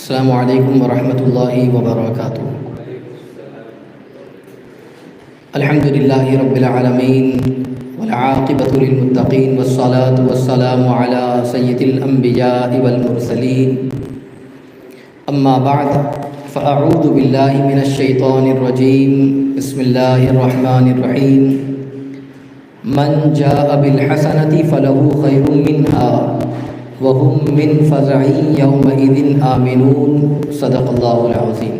السلام علیکم ورحمۃ اللہ وبرکاتہ۔ الحمد للہ رب العالمین والعاقبۃ للمتقین والصلاة والسلام علی سید الانبیاء والمرسلین، اما بعد فاعوذ باللہ من الشیطان الرجیم، بسم اللہ الرحمن الرحیم۔ من جاء بالحسنۃ فلہ خیر منها وهم من فزع یومئذ آمنون، صدق اللہ العظیم۔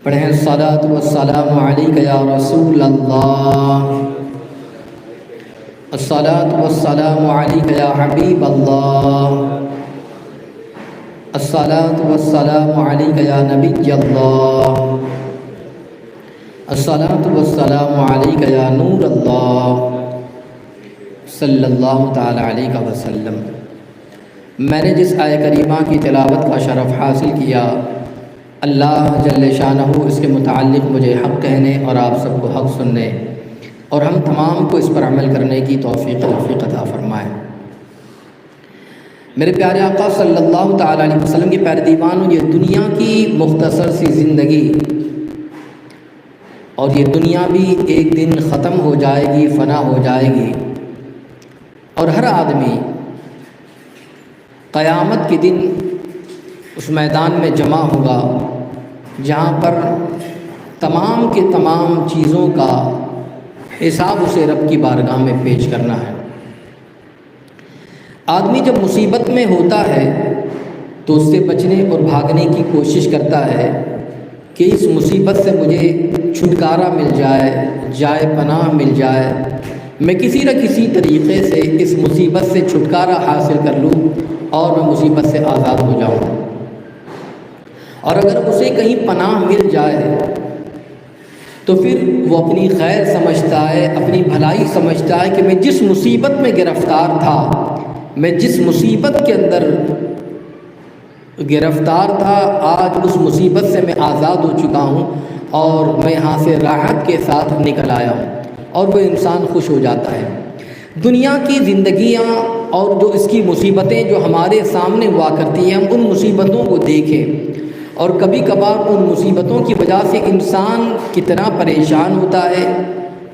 پڑھیں الصلاۃ والسلام علیک یا رسول اللہ، الصلاۃ والسلام علیک یا حبیب اللہ، الصلاۃ والسلام علیک یا نبی اللہ، الصلاۃ والسلام علیک یا نور اللہ، صلی اللہ تعالی علیہ وسلم۔ میں نے جس آیہ کریمہ کی تلاوت کا شرف حاصل کیا، اللہ جل شانہ اس کے متعلق مجھے حق کہنے اور آپ سب کو حق سننے اور ہم تمام کو اس پر عمل کرنے کی توفیق عطا فرمائے۔ میرے پیارے آقا صلی اللہ تعالی علیہ وسلم کے پیارے دیوانوں، یہ دنیا کی مختصر سی زندگی اور یہ دنیا بھی ایک دن ختم ہو جائے گی، فنا ہو جائے گی، اور ہر آدمی قیامت کے دن اس میدان میں جمع ہوگا جہاں پر تمام کے تمام چیزوں کا حساب اسے رب کی بارگاہ میں پیش کرنا ہے۔ آدمی جب مصیبت میں ہوتا ہے تو اس سے بچنے اور بھاگنے کی کوشش کرتا ہے کہ اس مصیبت سے مجھے چھٹکارا مل جائے پناہ مل جائے، میں کسی نہ کسی طریقے سے اس مصیبت سے چھٹکارا حاصل کر لوں اور میں مصیبت سے آزاد ہو جاؤں۔ اور اگر اسے کہیں پناہ مل جائے تو پھر وہ اپنی خیر سمجھتا ہے، اپنی بھلائی سمجھتا ہے کہ میں جس مصیبت میں گرفتار تھا، میں جس مصیبت کے اندر گرفتار تھا، آج اس مصیبت سے میں آزاد ہو چکا ہوں اور میں یہاں سے راحت کے ساتھ نکل آیا ہوں، اور وہ انسان خوش ہو جاتا ہے۔ دنیا کی زندگیاں اور جو اس کی مصیبتیں جو ہمارے سامنے ہوا کرتی ہیں، ہم ان مصیبتوں کو دیکھیں، اور کبھی کبھار ان مصیبتوں کی وجہ سے انسان کتنا پریشان ہوتا ہے،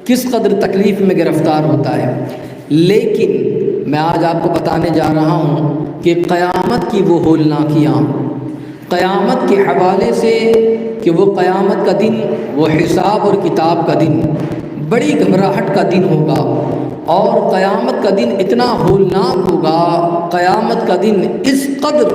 کس قدر تکلیف میں گرفتار ہوتا ہے۔ لیکن میں آج آپ کو بتانے جا رہا ہوں کہ قیامت کی وہ ہولناکیاں، قیامت کے حوالے سے کہ وہ قیامت کا دن، وہ حساب اور کتاب کا دن بڑی گھبراہٹ کا دن ہوگا، اور قیامت کا دن اتنا ہولناک ہوگا، قیامت کا دن اس قدر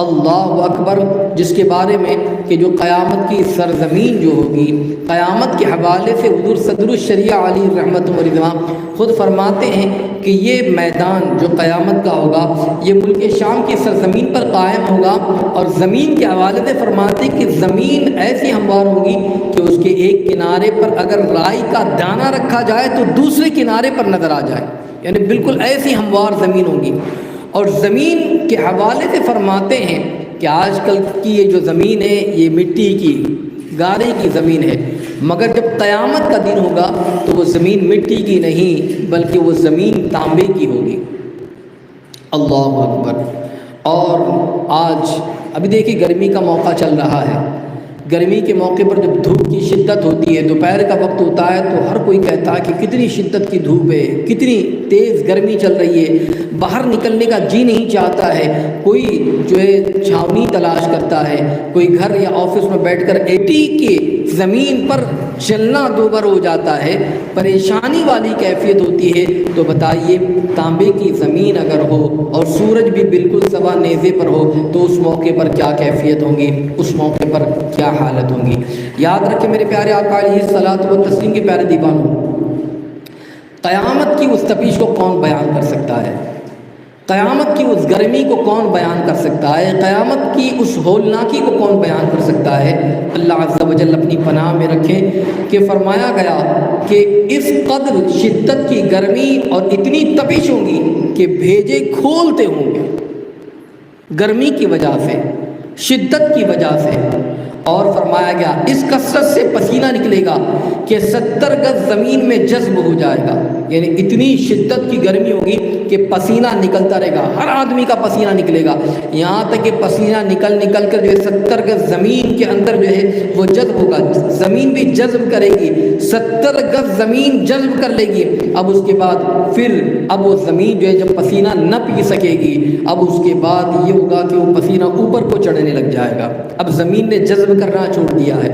اللہ اکبر، جس کے بارے میں کہ جو قیامت کی سرزمین جو ہوگی، قیامت کے حوالے سے حضور صدر الشریعہ علیہ رحمت و رضوان خود فرماتے ہیں کہ یہ میدان جو قیامت کا ہوگا یہ ملک شام کی سرزمین پر قائم ہوگا، اور زمین کے حوالے سے فرماتے ہیں کہ زمین ایسی ہموار ہوگی کہ اس کے ایک کنارے پر اگر رائی کا دانہ رکھا جائے تو دوسرے کنارے پر نظر آ جائے، یعنی بالکل ایسی ہموار زمین ہوگی۔ اور زمین کے حوالے سے فرماتے ہیں کہ آج کل کی یہ جو زمین ہے یہ مٹی کی گارے کی زمین ہے، مگر جب قیامت کا دن ہوگا تو وہ زمین مٹی کی نہیں بلکہ وہ زمین تانبے کی ہوگی۔ اللہ اکبر۔ اور آج ابھی دیکھیے گرمی کا موقع چل رہا ہے، گرمی کے موقع پر جب دھوپ کی شدت ہوتی ہے، دوپہر کا وقت ہوتا ہے، تو ہر کوئی کہتا ہے کہ کتنی شدت کی دھوپ ہے، کتنی تیز گرمی چل رہی ہے، باہر نکلنے کا جی نہیں چاہتا ہے، کوئی جو ہے چھاونی تلاش کرتا ہے، کوئی گھر یا آفس میں بیٹھ کر ایٹی کے زمین پر چلنا دوبر ہو جاتا ہے، پریشانی والی کیفیت ہوتی ہے۔ تو بتائیے تانبے کی زمین اگر ہو اور سورج بھی بالکل سوا نیزے پر ہو تو اس موقع پر کیا کیفیت ہوں گی، اس موقع پر کیا حالت ہوں گی۔ یاد رکھیں میرے پیارے آقا علیہ الصلوۃ والتسلیم کے پیارے دیوانوں، قیامت کی اس تپش کو کون بیان کر سکتا ہے، قیامت کی اس گرمی کو کون بیان کر سکتا ہے، قیامت کی اس ہولناکی کو کون بیان کر سکتا ہے۔ اللہ عز و جل اپنی پناہ میں رکھے کہ فرمایا گیا کہ اس قدر شدت کی گرمی اور اتنی تپش ہوگی کہ بھیجے کھولتے ہوں گے گرمی کی وجہ سے، شدت کی وجہ سے، اور فرمایا گیا اس کثرت سے پسینہ نکلے گا کہ 70 گز زمین میں جذب ہو جائے گا، یعنی اتنی شدت کی گرمی ہوگی کہ پسینہ نکلتا رہے گا، ہر آدمی کا پسینہ نکلے گا، یہاں تک کہ پسینہ نکل کر جو ہے 70 گز زمین کے اندر جو ہے وہ جذب ہوگا، زمین بھی جذب کرے گی، 70 گز زمین جذب کر لے گی۔ اب اس کے بعد پھر اب وہ زمین جو ہے جب پسینہ نہ پی سکے گی، اب اس کے بعد یہ ہوگا کہ وہ پسینہ اوپر کو چڑھنے لگ جائے گا۔ اب زمین نے جذب کرنا چھوڑ دیا ہے،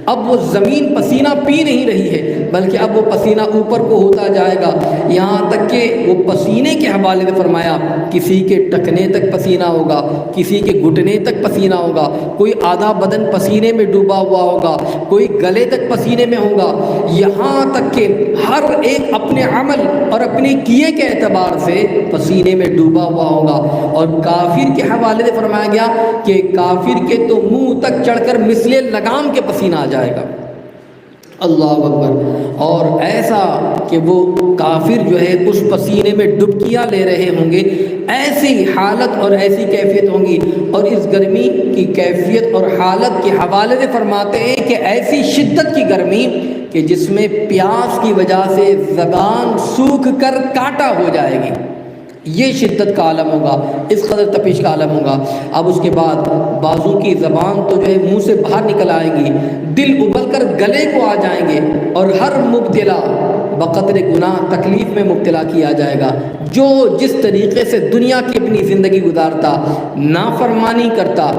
اب وہ زمین پسینہ پی نہیں رہی ہے، بلکہ اب وہ پسینہ اوپر کو ہوتا جائے گا، یہاں تک کہ وہ پسینے کے حوالے سے فرمایا کسی کے ٹکنے تک پسینہ ہوگا، کسی کے گھٹنے تک پسینہ ہوگا، کوئی آدھا بدن پسینے میں ڈوبا ہوا ہوگا، کوئی گلے تک پسینے میں ہوگا، یہاں تک کہ ہر ایک اپنے عمل اور اپنے کیے کے اعتبار سے پسینے میں ڈوبا ہوا ہوگا۔ اور کافر کے حوالے سے فرمایا گیا کہ کافر کے تو منہ تک چڑھ کر مثل لگام کے پسینہ آ جائے گا۔ اللہ اکبر۔ اور ایسا کہ وہ کافر جو ہے اس پسینے میں ڈبکیاں لے رہے ہوں گے، ایسی حالت اور ایسی کیفیت ہوں گی۔ اور اس گرمی کی کیفیت اور حالت کے حوالے سے فرماتے ہیں کہ ایسی شدت کی گرمی کہ جس میں پیاس کی وجہ سے زبان سوکھ کر کانٹا ہو جائے گی، یہ شدت کا عالم ہوگا، اس قدر تپش کا عالم ہوگا۔ اب اس کے بعد بازو کی زبان تو جو ہے منہ سے باہر نکل آئے گی، دل ابل کر گلے کو آ جائیں گے، اور ہر مبتلا بقدر گناہ تکلیف میں مبتلا کیا جائے گا۔ جو جس طریقے سے دنیا کی اپنی زندگی گزارتا، نافرمانی کرتا،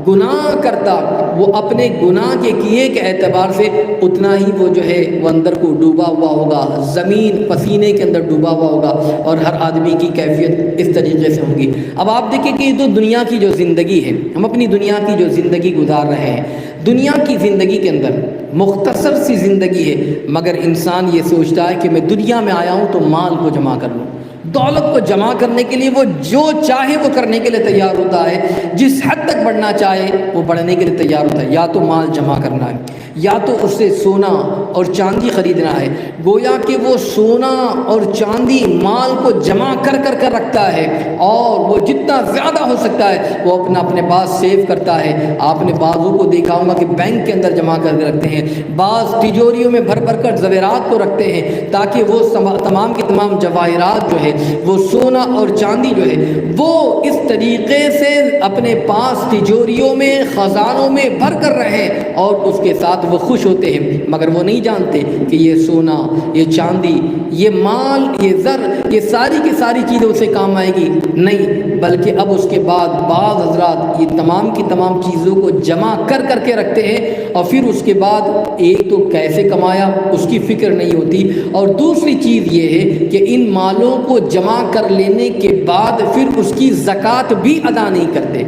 گناہ کرتا، وہ اپنے گناہ کے کیے کے اعتبار سے اتنا ہی وہ جو ہے وہ اندر کو ڈوبا ہوا ہوگا، زمین پسینے کے اندر ڈوبا ہوا ہوگا، اور ہر آدمی کی کیفیت اس طریقے سے ہوگی۔ اب آپ دیکھیں کہ یہ تو دنیا کی جو زندگی ہے، ہم اپنی دنیا کی جو زندگی گزار رہے ہیں، دنیا کی زندگی کے اندر مختصر سی زندگی ہے، مگر انسان یہ سوچتا ہے کہ میں دنیا میں آیا ہوں تو مال کو جمع کر لوں، دولت کو جمع کرنے کے لیے وہ جو چاہے وہ کرنے کے لیے تیار ہوتا ہے، جس حد تک بڑھنا چاہے وہ بڑھنے کے لیے تیار ہوتا ہے، یا تو مال جمع کرنا ہے، یا تو اس سے سونا اور چاندی خریدنا ہے۔ گویا کہ وہ سونا اور چاندی مال کو جمع کر رکھتا ہے، اور وہ جتنا زیادہ ہو سکتا ہے وہ اپنے پاس سیو کرتا ہے۔ آپ نے بعضوں کو دیکھا ہوگا کہ بینک کے اندر جمع کر کے رکھتے ہیں، بعض تجوریوں میں بھر کر زیورات کو رکھتے ہیں، تاکہ وہ تمام کی تمام جواہرات جو ہے، وہ سونا اور چاندی جو ہے، وہ اس طریقے سے اپنے پاس تجوریوں میں، خزانوں میں بھر کر رہے، اور اس کے ساتھ وہ خوش ہوتے ہیں، مگر وہ نہیں جانتے کہ یہ سونا، یہ چاندی، یہ مال، یہ زر، یہ ساری کی ساری چیزیں اسے کام آئے گی نہیں، بلکہ اب اس کے بعد بعض حضرات یہ تمام کی تمام چیزوں کو جمع کر کے رکھتے ہیں، اور پھر اس کے بعد ایک تو کیسے کمایا اس کی فکر نہیں ہوتی، اور دوسری چیز یہ ہے کہ ان مالوں کو جمع کر لینے کے بعد پھر اس کی زکوٰۃ بھی ادا نہیں کرتے۔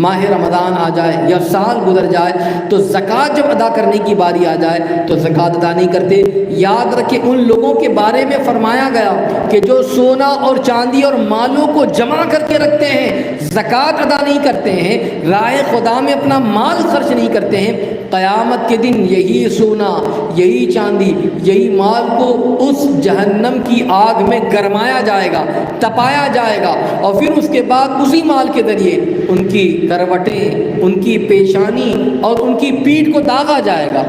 ماہ رمضان آ جائے یا سال گزر جائے تو زکوٰۃ جب ادا کرنے کی باری آ جائے تو زکوٰۃ ادا نہیں کرتے۔ یاد رکھیں ان لوگوں کے بارے میں فرمایا گیا کہ جو سونا اور چاندی اور مالوں کو جمع کر کے رکھتے ہیں، زکوٰۃ ادا نہیں کرتے ہیں، راہ خدا میں اپنا مال خرچ نہیں کرتے ہیں، قیامت کے دن یہی سونا، یہی چاندی، یہی مال کو اس جہنم کی آگ میں گرمایا جائے گا، تپایا جائے گا، اور پھر اس کے بعد اسی مال کے ذریعے ان کی کروٹیں، ان کی پیشانی اور ان کی پیٹھ کو داغا جائے گا،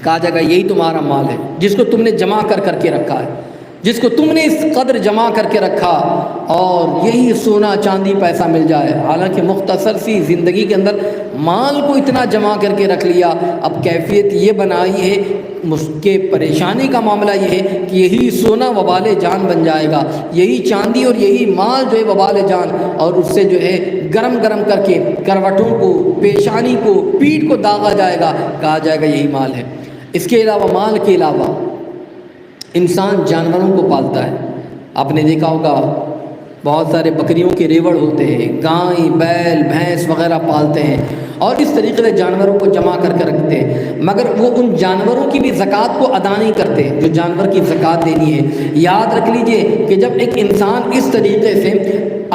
کہا جائے گا یہی تمہارا مال ہے جس کو تم نے جمع کر کے رکھا ہے، جس کو تم نے اس قدر جمع کر کے رکھا، اور یہی سونا چاندی پیسہ مل جائے۔ حالانکہ مختصر سی زندگی کے اندر مال کو اتنا جمع کر کے رکھ لیا، اب کیفیت یہ بنائی ہے کہ پریشانی کا معاملہ یہ ہے کہ یہی سونا وبال جان بن جائے گا، یہی چاندی اور یہی مال جو ہے وبال جان، اور اس سے جو ہے گرم کر کے کروٹوں کو، پیشانی کو، پیٹھ کو داغا جائے گا، کہا جائے گا یہی مال ہے۔ اس کے علاوہ مال کے علاوہ انسان جانوروں کو پالتا ہے، آپ نے دیکھا ہوگا بہت سارے بکریوں کے ریوڑ ہوتے ہیں، گائے، بیل، بھینس وغیرہ پالتے ہیں، اور اس طریقے سے جانوروں کو جمع کر کے رکھتے ہیں، مگر وہ ان جانوروں کی بھی زکوٰۃ کو ادا نہیں کرتے جو جانور کی زکوٰۃ دینی ہے۔ یاد رکھ لیجئے کہ جب ایک انسان اس طریقے سے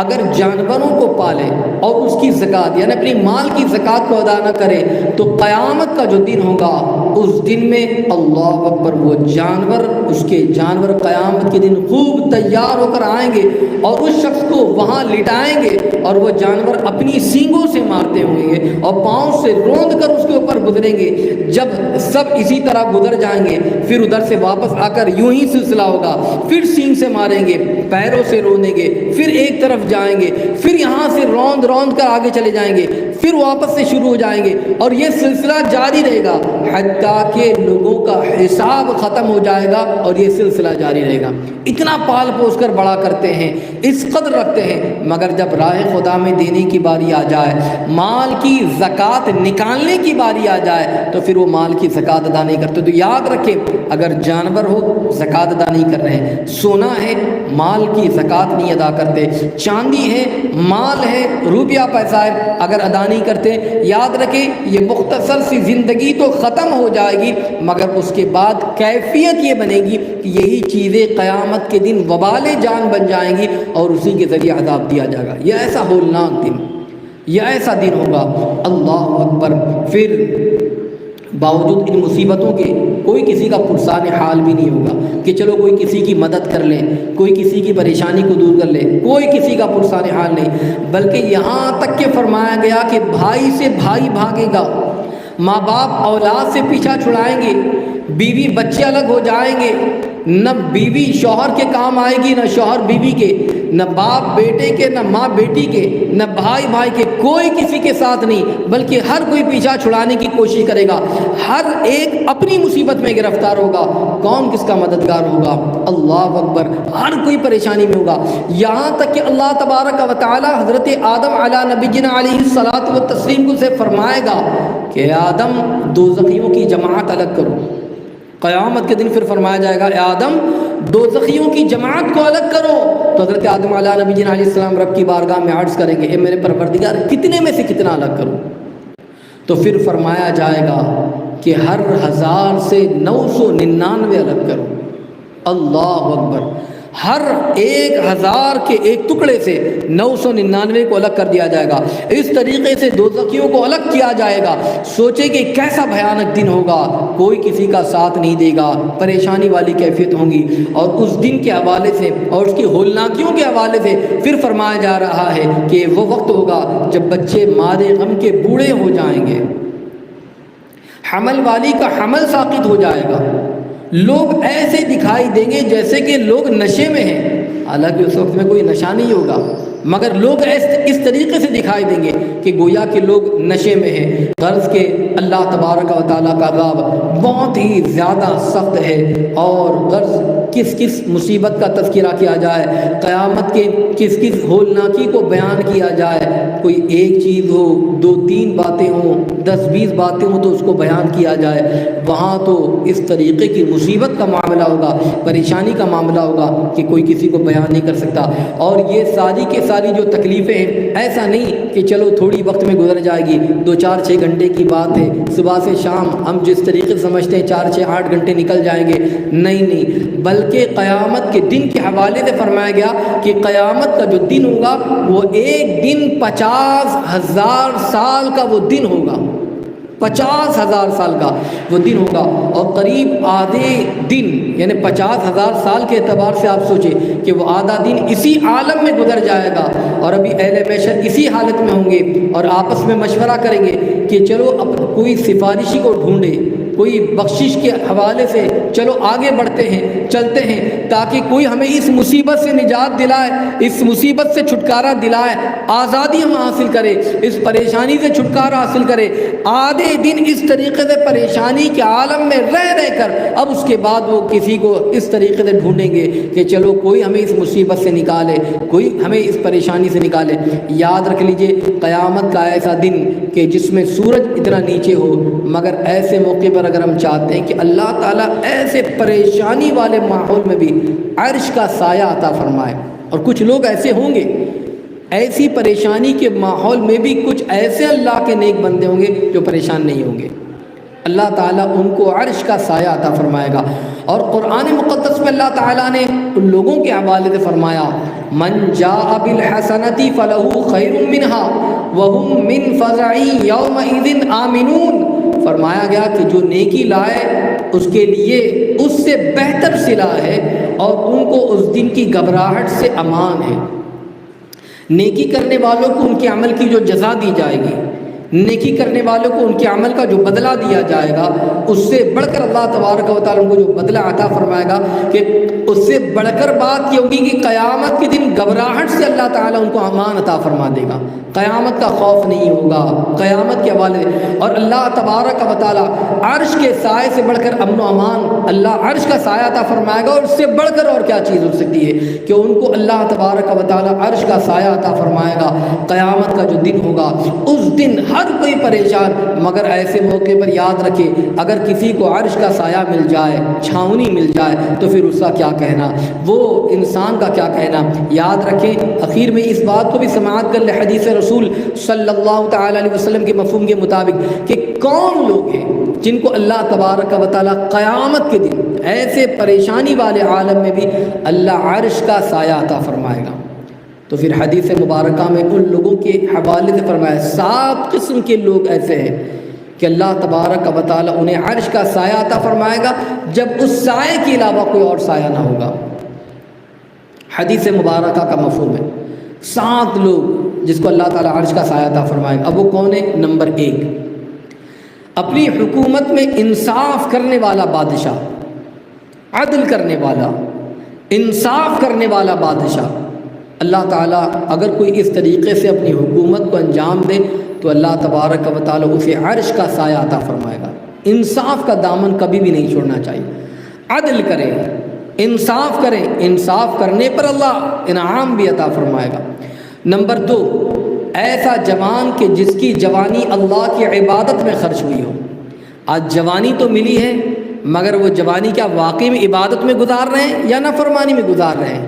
اگر جانوروں کو پالے اور اس کی زکوٰۃ یعنی اپنی مال کی زکوٰۃ کو ادا نہ کرے تو قیامت کا جو دن ہوگا اس دن میں اللہ اکبر وہ جانور، اس کے جانور قیامت کے دن خوب تیار ہو کر آئیں گے اور اس شخص کو وہاں لٹائیں گے، اور وہ جانور اپنی سینگوں سے مارتے ہوئیں گے اور پاؤں سے روند کر اس کے اوپر گزریں گے. جب سب اسی طرح گزر جائیں گے پھر ادھر سے واپس آ کر یوں ہی سلسلہ ہوگا. پھر سینگ سے ماریں گے, پیروں سے رونیں گے, پھر ایک طرف جائیں گے, پھر یہاں سے روند روند کر آگے چلے جائیں گے, پھر واپس سے شروع ہو جائیں گے, اور یہ سلسلہ جاری رہے گا حتیٰ کہ لوگوں کا حساب ختم ہو جائے گا, اور یہ سلسلہ جاری رہے گا. اتنا پال پوس کر بڑا کرتے ہیں, اس قدر رکھتے ہیں, مگر جب راہ خدا میں دینے کی باری آ جائے, مال کی زکوٰۃ نکالنے کی باری آ جائے, تو پھر وہ مال کی زکوٰۃ ادا نہیں کرتے. تو یاد رکھیں, اگر جانور ہو زکوٰۃ ادا نہیں کر رہے ہیں, سونا ہے مال کی زکوٰۃ نہیں ادا کرتے, چاندی ہے مال ہے روپیہ پیسہ ہے اگر ادا نہیں کرتے, یاد رکھیں یہ مختصر سی زندگی تو ختم ہو جائے گی, مگر اس کے بعد کیفیت یہ بنے گی کہ یہی چیزیں قیامت کے دن وبال جان بن جائیں گی, اور اسی کے ذریعے عذاب دیا جائے گا. یہ ایسا ہولناک دن, یہ ایسا دن ہوگا. اللہ اکبر. پھر باوجود ان مصیبتوں کے کوئی کسی کا پرسان حال بھی نہیں ہوگا کہ چلو کوئی کسی کی مدد کر لے, کوئی کسی کی پریشانی کو دور کر لے, کوئی کسی کا پرسان حال نہیں. بلکہ یہاں تک کہ فرمایا گیا کہ بھائی سے بھائی بھاگے گا, ماں باپ اولاد سے پیچھا چھڑائیں گے, بیوی بچے الگ ہو جائیں گے, نہ بیوی شوہر کے کام آئے گی, نہ شوہر بیوی کے, نہ باپ بیٹے کے, نہ ماں بیٹی کے, نہ بھائی بھائی کے, کوئی کسی کے ساتھ نہیں, بلکہ ہر کوئی پیچھا چھڑانے کی کوشش کرے گا. ہر ایک اپنی مصیبت میں گرفتار ہوگا, کون کس کا مددگار ہوگا. اللہ اکبر. ہر کوئی پریشانی میں ہوگا. یہاں تک کہ اللہ تبارک و تعالی حضرت آدم علی نبینا علیہ الصلوۃ والتسلیم کو سے فرمائے گا کہ آدم دوزخیوں کی جماعت الگ کرو. قیامت کے دن پھر فرمایا جائے گا اے آدم دوزخیوں کی جماعت کو الگ کرو. تو حضرت آدم علیہ نبی علیہ السلام رب کی بارگاہ میں عرض کریں گے اے میرے پروردگار کتنے میں سے کتنا الگ کروں. تو پھر فرمایا جائے گا کہ ہر 1000 سے 999 الگ کرو. اللہ اکبر. ہر 1000 کے ایک ٹکڑے سے 999 کو الگ کر دیا جائے گا. اس طریقے سے دوزخیوں کو الگ کیا جائے گا. سوچے کہ کیسا بھیانک دن ہوگا, کوئی کسی کا ساتھ نہیں دے گا, پریشانی والی کیفیت ہوں گی. اور اس دن کے حوالے سے اور اس کی ہولناکیوں کے حوالے سے پھر فرمایا جا رہا ہے کہ وہ وقت ہوگا جب بچے مارے غم کے بوڑھے ہو جائیں گے, حمل والی کا حمل ساقط ہو جائے گا, لوگ ایسے دکھائی دیں گے جیسے کہ لوگ نشے میں ہیں, حالانکہ اس وقت میں کوئی نشہ نہیں ہوگا, مگر لوگ اس طریقے سے دکھائی دیں گے کہ گویا کہ لوگ نشے میں ہیں. غرض کہ اللہ تبارک و تعالیٰ کا عذاب بہت ہی زیادہ سخت ہے. اور غرض کس کس مصیبت کا تذکرہ کیا جائے, قیامت کے کس کس ہولناکی کو بیان کیا جائے, کوئی ایک چیز ہو, 2-3 باتیں ہوں, 10-20 باتیں ہوں تو اس کو بیان کیا جائے, وہاں تو اس طریقے کی مصیبت کا معاملہ ہوگا, پریشانی کا معاملہ ہوگا کہ کوئی کسی کو بیان نہیں کر سکتا. اور یہ ساری کے ساری جو تکلیفیں ہیں ایسا نہیں کہ چلو تھوڑی وقت میں گزر جائے گی, 2-4-6 گھنٹے کی بات ہے, صبح سے شام ہم جس طریقے سے سمجھتے ہیں 4-6-8 گھنٹے نکل جائیں گے, نہیں, بلکہ قیامت کے دن کے حوالے سے فرمایا گیا کہ قیامت کا جو دن ہوگا وہ ایک دن 50,000 سال کا وہ دن ہوگا, 50,000 سال کا وہ دن ہوگا. اور قریب آدھے دن یعنی 50,000 سال کے اعتبار سے آپ سوچیں کہ وہ آدھا دن اسی عالم میں گزر جائے گا, اور ابھی اہل محشر اسی حالت میں ہوں گے اور آپس میں مشورہ کریں گے کہ چلو اب کوئی سفارشی کو ڈھونڈے, کوئی بخشش کے حوالے سے چلو آگے بڑھتے ہیں, چلتے ہیں, تاکہ کوئی ہمیں اس مصیبت سے نجات دلائے, اس مصیبت سے چھٹکارا دلائے, آزادی ہم حاصل کرے, اس پریشانی سے چھٹکارا حاصل کرے. آدھے دن اس طریقے سے پریشانی کے عالم میں رہ کر اب اس کے بعد وہ کسی کو اس طریقے سے ڈھونڈیں گے کہ چلو کوئی ہمیں اس مصیبت سے نکالے, کوئی ہمیں اس پریشانی سے نکالے. یاد رکھ لیجئے قیامت کا ایسا دن کہ جس میں سورج اتنا نیچے ہو, مگر ایسے موقع پر اگر ہم چاہتے ہیں کہ اللہ تعالیٰ ایسے پریشانی والے ماحول میں بھی عرش کا سایہ عطا فرمائے, اور کچھ لوگ ایسے ہوں گے ایسی پریشانی کے ماحول میں بھی کچھ ایسے اللہ کے نیک بندے ہوں گے جو پریشان نہیں ہوں گے, اللہ تعالیٰ ان کو عرش کا سایہ عطا فرمائے گا. اور قرآن مقدس میں اللہ تعالیٰ نے ان لوگوں کے حوالے سے فرمایا من جاء بالحسنۃ فلہ خیر منها وهم من فزع یومئذ آمنون. فرمایا گیا کہ جو نیکی لائے اس کے لیے اس سے بہتر صلہ ہے اور ان کو اس دن کی گھبراہٹ سے امان ہے. نیکی کرنے والوں کو ان کے عمل کی جو جزا دی جائے گی, نیکی کرنے والوں کو ان کے عمل کا جو بدلہ دیا جائے گا اس سے بڑھ کر اللہ تبارک و تعالیٰ ان کو جو بدلہ عطا فرمائے گا کہ اس سے بڑھ کر بات یہ ہوگی کہ قیامت کے دن گھبراہٹ سے اللہ تعالیٰ ان کو امان عطا فرما دے گا، قیامت کا خوف نہیں ہوگا قیامت کے حوالے، اور اللہ تبارک و تعالیٰ عرش کے سائے سے بڑھ کر امن و امان، اللہ عرش کا سایہ عطا فرمائے گا، اور اس سے بڑھ کر اور کیا چیز ہو سکتی ہے کہ ان کو اللہ تبارک و تعالیٰ عرش کا سایہ عطا فرمائے گا۔ قیامت کا جو دن ہوگا اس دن ہر کوئی پریشان، مگر ایسے موقع پر یاد رکھے اگر کسی کو عرش کا سایہ مل جائے، چھاؤنی مل جائے تو پھر اس کا کیا کہنا، وہ انسان کا کیا کہنا۔ یاد رکھیں اخیر میں اس بات کو بھی سماعت کر لیں حدیث رسول صلی اللہ تعالی علیہ وسلم کے مفہوم کے مطابق کہ کون لوگ ہیں جن کو اللہ تبارک و تعالیٰ قیامت کے دن ایسے پریشانی والے عالم میں بھی اللہ عرش کا سایہ عطا فرمائے گا۔ تو پھر حدیث مبارکہ میں ان لوگوں کے حوالے سے فرمایا 7 قسم کے لوگ ایسے ہیں کہ اللہ تبارک و تعالیٰ انہیں عرش کا سایہ عطا فرمائے گا جب اس سائے کے علاوہ کوئی اور سایہ نہ ہوگا۔ حدیث مبارکہ کا مفہوم ہے 7 لوگ جس کو اللہ تعالیٰ عرش کا سایہ عطا فرمائے گا۔ اب وہ کون ہے؟ نمبر 1، اپنی حکومت میں انصاف کرنے والا بادشاہ، عدل کرنے والا، انصاف کرنے والا بادشاہ۔ اللہ تعالیٰ اگر کوئی اس طریقے سے اپنی حکومت کو انجام دے تو اللہ تبارک و تعالیٰ اسے عرش کا سایہ عطا فرمائے گا۔ انصاف کا دامن کبھی بھی نہیں چھوڑنا چاہیے، عدل کریں، انصاف کریں، انصاف کرنے پر اللہ انعام بھی عطا فرمائے گا۔ نمبر 2، ایسا جوان کہ جس کی جوانی اللہ کی عبادت میں خرچ ہوئی ہو۔ آج جوانی تو ملی ہے مگر وہ جوانی کیا واقعی میں عبادت میں گزار رہے ہیں یا نافرمانی میں گزار رہے ہیں؟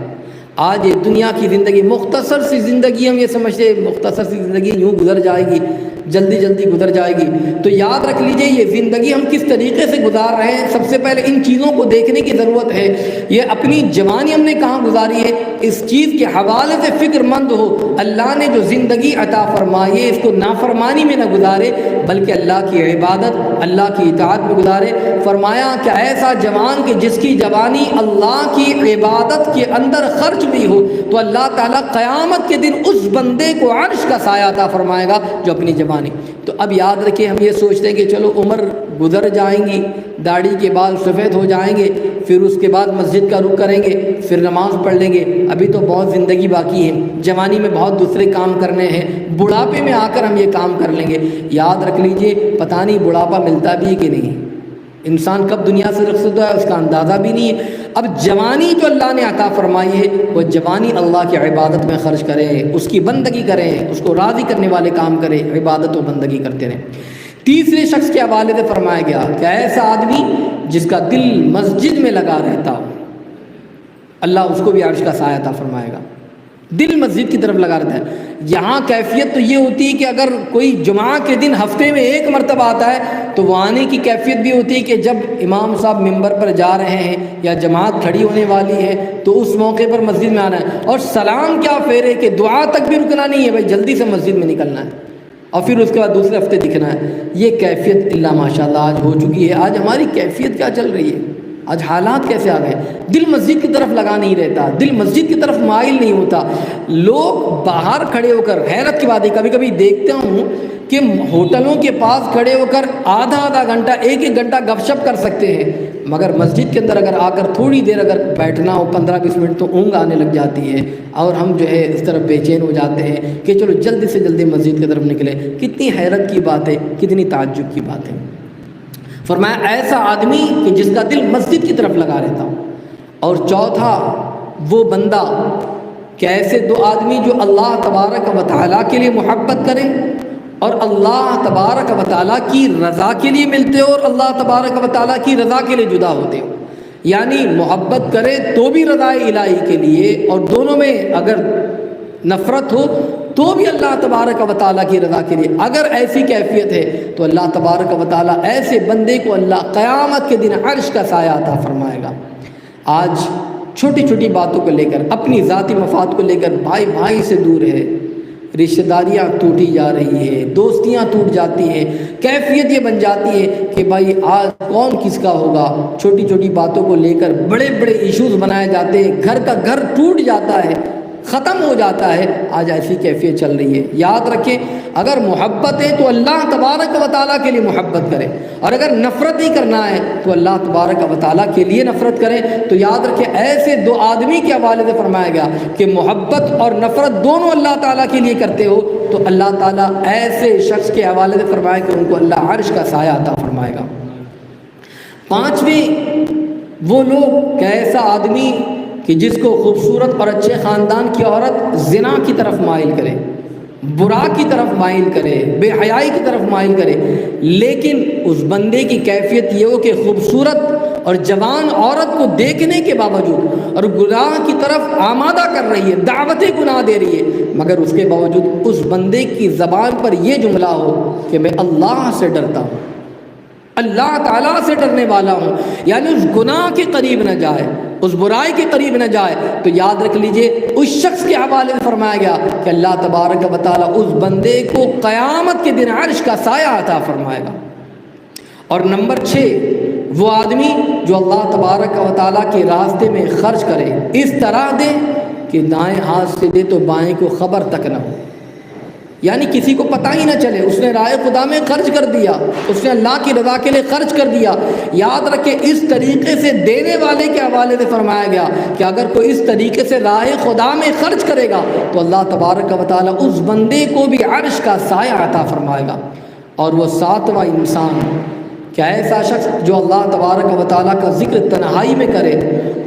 آج یہ دنیا کی زندگی مختصر سی زندگی، ہم یہ سمجھتے ہیں مختصر سی زندگی یوں گزر جائے گی، جلدی جلدی گزر جائے گی۔ تو یاد رکھ لیجئے یہ زندگی ہم کس طریقے سے گزار رہے ہیں، سب سے پہلے ان چیزوں کو دیکھنے کی ضرورت ہے۔ یہ اپنی جوانی ہم نے کہاں گزاری ہے، اس چیز کے حوالے سے فکر مند ہو۔ اللہ نے جو زندگی عطا فرمائی ہے اس کو نافرمانی میں نہ گزارے بلکہ اللہ کی عبادت، اللہ کی اطاعت میں گزارے۔ فرمایا کہ ایسا جوان کہ جس کی جوانی اللہ کی عبادت کے اندر خرچ بھی ہو تو اللہ تعالیٰ قیامت کے دن اس بندے کو عرش کا سایہ عطا فرمائے گا جو اپنی جوانی۔ تو اب یاد رکھیں ہم یہ سوچتے ہیں کہ چلو عمر گزر جائیں گی، داڑھی کے بال سفید ہو جائیں گے، پھر اس کے بعد مسجد کا رخ کریں گے، پھر نماز پڑھ لیں گے، ابھی تو بہت زندگی باقی ہے، جوانی میں بہت دوسرے کام کرنے ہیں، بڑھاپے میں آ کر ہم یہ کام کر لیں گے۔ یاد رکھ لیجئے پتہ نہیں بڑھاپا ملتا بھی ہے کہ نہیں، انسان کب دنیا سے رخصت ہوا ہے اس کا اندازہ بھی نہیں ہے۔ اب جوانی جو اللہ نے عطا فرمائی ہے وہ جوانی اللہ کی عبادت میں خرچ کریں، اس کی بندگی کریں، اس کو راضی کرنے والے کام کریں، عبادت و بندگی کرتے رہیں۔ تیسرے شخص کے حوالے سے فرمایا گیا کہ ایسا آدمی جس کا دل مسجد میں لگا رہتا ہو، اللہ اس کو بھی عرش کا سایہ عطا فرمائے گا۔ دل مسجد کی طرف لگا رہتا ہے۔ یہاں کیفیت تو یہ ہوتی ہے کہ اگر کوئی جمعہ کے دن ہفتے میں 1 مرتبہ آتا ہے تو وہ آنے کی کیفیت بھی ہوتی ہے کہ جب امام صاحب ممبر پر جا رہے ہیں یا جماعت کھڑی ہونے والی ہے تو اس موقع پر مسجد میں آنا ہے، اور سلام کیا پھیرے کہ دعا تک بھی رکنا نہیں ہے، بھائی جلدی سے مسجد میں نکلنا ہے اور پھر اس کے بعد دوسرے ہفتے دکھنا ہے۔ یہ کیفیت اللہ ماشاء اللہ آج ہو چکی ہے۔ آج ہماری کیفیت کیا چل رہی ہے، آج حالات کیسے آ گئے، دل مسجد کی طرف لگا نہیں رہتا، دل مسجد کی طرف مائل نہیں ہوتا۔ لوگ باہر کھڑے ہو کر، حیرت کی بات ہے کبھی کبھی دیکھتا ہوں کہ ہوٹلوں کے پاس کھڑے ہو کر آدھا گھنٹہ 1 گھنٹہ گپ شپ کر سکتے ہیں، مگر مسجد کے اندر اگر آ کر تھوڑی دیر اگر بیٹھنا ہو 15-20 منٹ تو اونگ آنے لگ جاتی ہے، اور ہم جو ہے اس طرف بے چین ہو جاتے ہیں کہ چلو جلدی سے جلدی مسجد کی طرف نکلے۔ کتنی حیرت کی بات ہے، کتنی تعجب کی بات ہے۔ فرمایا ایسا آدمی کہ جس کا دل مسجد کی طرف لگا رہتا ہو۔ اور چوتھا وہ بندہ کہ ایسے 2 آدمی جو اللہ تبارک و تعالیٰ کے لیے محبت کریں اور اللہ تبارک و تعالیٰ کی رضا کے لیے ملتے ہو اور اللہ تبارک و تعالیٰ کی رضا کے لیے جدا ہوتے ہو، یعنی محبت کرے تو بھی رضا الہی کے لیے، اور دونوں میں اگر نفرت ہو تو بھی اللہ تبارک و تعالیٰ کی رضا کے لیے۔ اگر ایسی کیفیت ہے تو اللہ تبارک و تعالیٰ ایسے بندے کو اللہ قیامت کے دن عرش کا سایہ عطا فرمائے گا۔ آج چھوٹی چھوٹی باتوں کو لے کر، اپنی ذاتی مفاد کو لے کر بھائی سے دور ہے، رشتہ داریاں ٹوٹی جا رہی ہے، دوستیاں ٹوٹ جاتی ہیں، کیفیت یہ بن جاتی ہے کہ بھائی آج کون کس کا ہوگا۔ چھوٹی چھوٹی باتوں کو لے کر بڑے بڑے ایشوز بنائے جاتے ہیں، گھر کا گھر ٹوٹ جاتا ہے، ختم ہو جاتا ہے۔ آج ایسی کیفیت چل رہی ہے۔ یاد رکھیں، اگر محبت ہے تو اللہ تبارک و تعالیٰ کے لیے محبت کریں، اور اگر نفرت ہی کرنا ہے تو اللہ تبارک و تعالیٰ کے لیے نفرت کریں۔ تو یاد رکھیں، ایسے دو آدمی کے حوالے سے فرمایا گیا کہ محبت اور نفرت دونوں اللہ تعالیٰ کے لیے کرتے ہو تو اللہ تعالیٰ ایسے شخص کے حوالے سے فرمائے کہ ان کو اللہ عرش کا سایہ عطا فرمائے گا۔ پانچویں، وہ لوگ کہ ایسا آدمی کہ جس کو خوبصورت اور اچھے خاندان کی عورت زنا کی طرف مائل کرے، برا کی طرف مائل کرے، بے حیائی کی طرف مائل کرے، لیکن اس بندے کی کیفیت یہ ہو کہ خوبصورت اور جوان عورت کو دیکھنے کے باوجود اور گناہ کی طرف آمادہ کر رہی ہے، دعوت گناہ دے رہی ہے، مگر اس کے باوجود اس بندے کی زبان پر یہ جملہ ہو کہ میں اللہ سے ڈرتا ہوں، اللہ تعالیٰ سے ڈرنے والا ہوں، یعنی اس گناہ کے قریب نہ جائے، اس برائی کے قریب نہ جائے، تو یاد رکھ لیجئے اس شخص کے حوالے سے فرمایا گیا کہ اللہ تبارک و تعالیٰ اس بندے کو قیامت کے دن عرش کا سایہ عطا فرمائے گا۔ اور نمبر 6، وہ آدمی جو اللہ تبارک و تعالیٰ کے راستے میں خرچ کرے، اس طرح دے کہ دائیں ہاتھ سے دے تو بائیں کو خبر تک نہ ہو، یعنی کسی کو پتہ ہی نہ چلے اس نے راہ خدا میں خرچ کر دیا، اس نے اللہ کی رضا کے لیے خرچ کر دیا۔ یاد رکھے، اس طریقے سے دینے والے کے حوالے سے فرمایا گیا کہ اگر کوئی اس طریقے سے راہ خدا میں خرچ کرے گا تو اللہ تبارک و تعالیٰ اس بندے کو بھی عرش کا سایہ عطا فرمائے گا۔ اور وہ 7واں انسان، کیا ایسا شخص جو اللہ تبارک و تعالیٰ کا ذکر تنہائی میں کرے،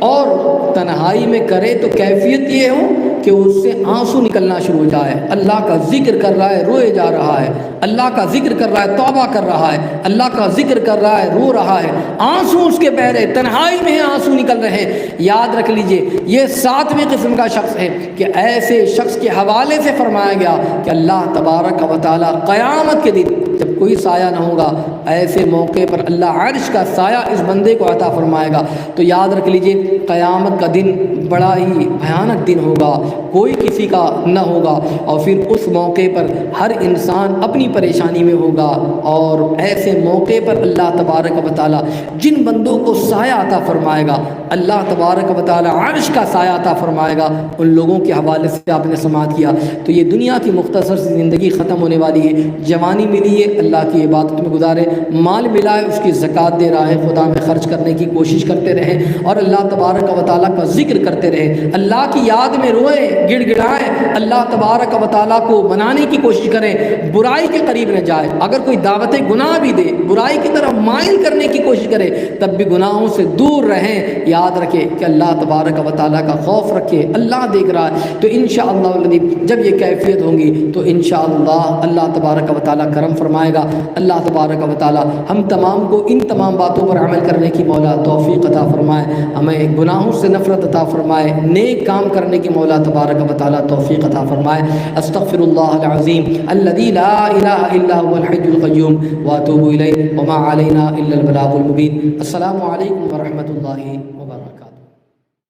اور تنہائی میں کرے تو کیفیت یہ ہو کہ اس سے آنسو نکلنا شروع ہو جائے، اللہ کا ذکر کر رہا ہے روئے جا رہا ہے، اللہ کا ذکر کر رہا ہے توبہ کر رہا ہے، اللہ کا ذکر کر رہا ہے رو رہا ہے، آنسو اس کے بہ رہے، تنہائی میں آنسو نکل رہے ہیں۔ یاد رکھ لیجئے، یہ 7ویں قسم کا شخص ہے کہ ایسے شخص کے حوالے سے فرمایا گیا کہ اللہ تبارک و تعالیٰ قیامت کے دن جب کوئی سایہ نہ ہوگا، ایسے موقع پر اللہ عرش کا سایہ اس بندے کو عطا فرمائے گا۔ تو یاد رکھ لیجئے، قیامت کا دن بڑا ہی بھیانک دن ہوگا، کوئی کسی کا نہ ہوگا، اور پھر اس موقع پر ہر انسان اپنی پریشانی میں ہوگا، اور ایسے موقع پر اللہ تبارک و تعالیٰ جن بندوں کو سایہ عطا فرمائے گا، اللہ تبارک و تعالیٰ عرش کا سایہ عطا فرمائے گا، ان لوگوں کے حوالے سے آپ نے سماعت کیا۔ تو یہ دنیا کی مختصر سی زندگی ختم ہونے والی ہے، جوانی ملی ہے اللہ کی عبادت میں گزارے، مال ملا ہے اس کی زکوٰۃ دے رہا ہے، خدا میں خرچ کرنے کی کوشش کرتے رہیں، اور اللہ تبارک و تعالیٰ کا ذکر کرتے رہیں، اللہ کی یاد میں روئیں، گڑ گڑائیں، اللہ تبارک و تعالیٰ کو منانے کی کوشش کریں، برائی کے قریب نہ جائے۔ اگر کوئی دعوت گناہ بھی دے، برائی کی طرف مائل کرنے کی کوشش کرے، تب بھی گناہوں سے دور رہیں۔ یاد رکھے کہ اللہ تبارک و تعالیٰ کا خوف رکھے، اللہ دیکھ رہا ہے۔ تو انشاءاللہ جب یہ کیفیت ہوگی تو انشاءاللہ اللہ تبارک و تعالیٰ کرم فرمائے گا۔ اللہ تبارک و تعالیٰ ہم تمام کو ان تمام باتوں پر عمل کرنے کی مولا توفیق عطا فرمائے، ہمیں گناہوں سے نفرت عطا فرمائے، نیک کام کرنے کی مولا تبارک و تعالیٰ توفیق عطا فرمائے۔ استغفر اللہ العظیم الذی لا الہ الا هو الحی القیوم واتوب الیہ وما علینا الا البلاغ المبین۔ السلام علیکم ورحمۃ اللہ وبرکاتہ۔